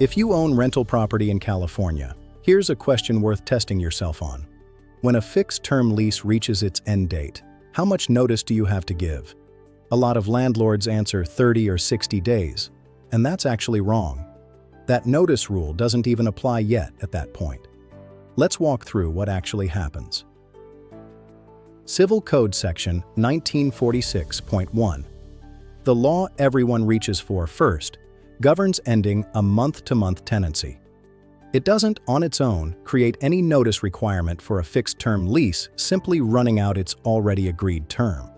If you own rental property in California, here's a question worth testing yourself on. When a fixed-term lease reaches its end date, how much notice do you have to give? A lot of landlords answer 30 or 60 days, and that's actually wrong. That notice rule doesn't even apply yet at that point. Let's walk through what actually happens. Civil Code Section 1946.1. The law everyone reaches for first governs ending a month-to-month tenancy. It doesn't, on its own, create any notice requirement for a fixed-term lease simply running out its already agreed term.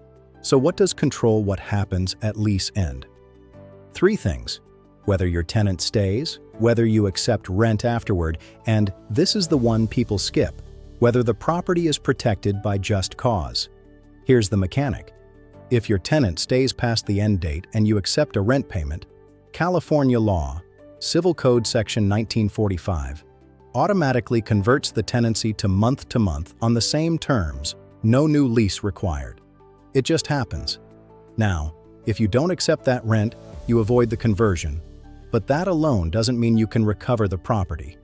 So what does control what happens at lease end? 3 things: whether your tenant stays, whether you accept rent afterward, and this is the one people skip, whether the property is protected by just cause. Here's the mechanic. If your tenant stays past the end date and you accept a rent payment, California law, Civil Code Section 1945, automatically converts the tenancy to month on the same terms, no new lease required. It just happens. Now, if you don't accept that rent, you avoid the conversion, but that alone doesn't mean you can recover the property.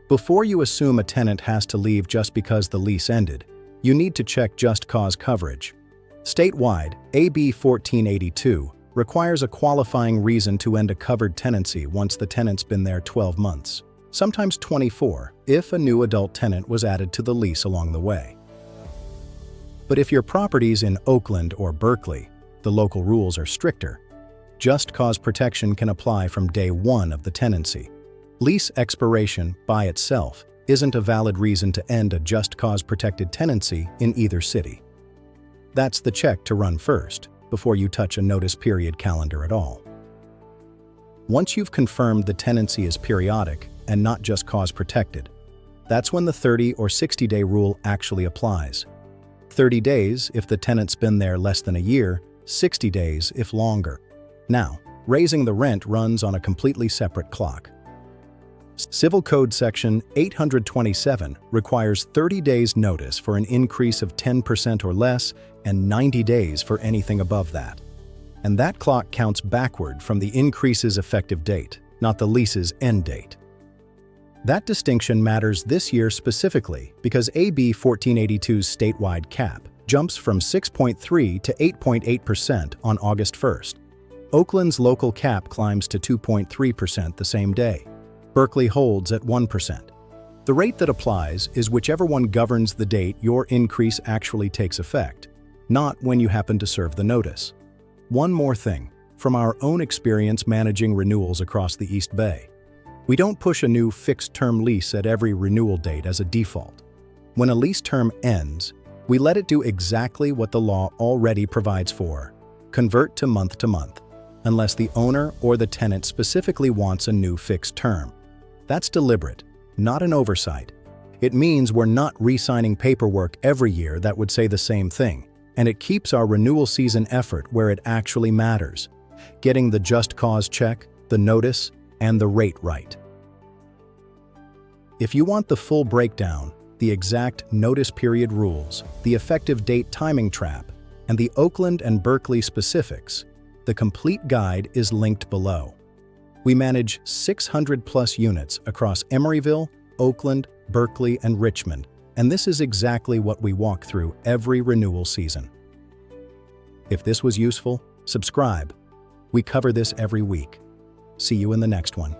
Before you assume a tenant has to leave just because the lease ended, you need to check just cause coverage. Statewide, AB 1482 requires a qualifying reason to end a covered tenancy once the tenant's been there 12 months, sometimes 24, if a new adult tenant was added to the lease along the way. But if your property's in Oakland or Berkeley, the local rules are stricter. Just cause protection can apply from day 1 of the tenancy. Lease expiration, by itself, isn't a valid reason to end a just cause protected tenancy in either city. That's the check to run first, before you touch a notice period calendar at all. Once you've confirmed the tenancy is periodic and not just cause protected, that's when the 30 or 60-day rule actually applies. 30 days if the tenant's been there less than a year, 60 days if longer. Now, raising the rent runs on a completely separate clock. Civil Code Section 827 requires 30 days notice for an increase of 10% or less and 90 days for anything above that. And that clock counts backward from the increase's effective date, not the lease's end date. That distinction matters this year specifically because AB 1482's statewide cap jumps from 6.3 to 8.8% on August 1st. Oakland's local cap climbs to 2.3% the same day. Berkeley holds at 1%. The rate that applies is whichever one governs the date your increase actually takes effect, not when you happen to serve the notice. One more thing, from our own experience managing renewals across the East Bay. We don't push a new fixed-term lease at every renewal date as a default. When a lease term ends, we let it do exactly what the law already provides for: convert to month, unless the owner or the tenant specifically wants a new fixed term. That's deliberate, not an oversight. It means we're not re-signing paperwork every year that would say the same thing, and it keeps our renewal season effort where it actually matters, getting the just cause check, the notice, and the rate right. If you want the full breakdown, the exact notice period rules, the effective date timing trap, and the Oakland and Berkeley specifics, the complete guide is linked below. We manage 600+ units across Emeryville, Oakland, Berkeley, and Richmond, and this is exactly what we walk through every renewal season. If this was useful, subscribe. We cover this every week. See you in the next one.